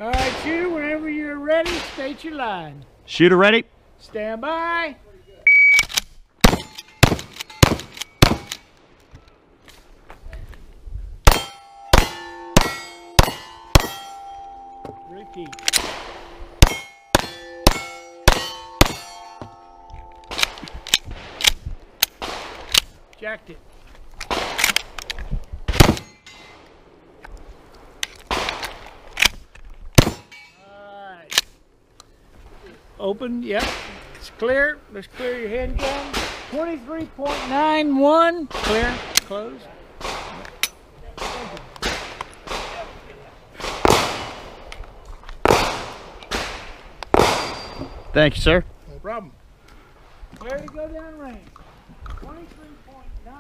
All right, shooter, whenever you're ready, state your line. Shooter ready. Stand by. Repeat. Jacked it. Alright. Open, yep. It's clear. Let's clear your handgun. 23.91. Clear. Close. Thank you, sir. No problem. Clear to go down range. 23.9.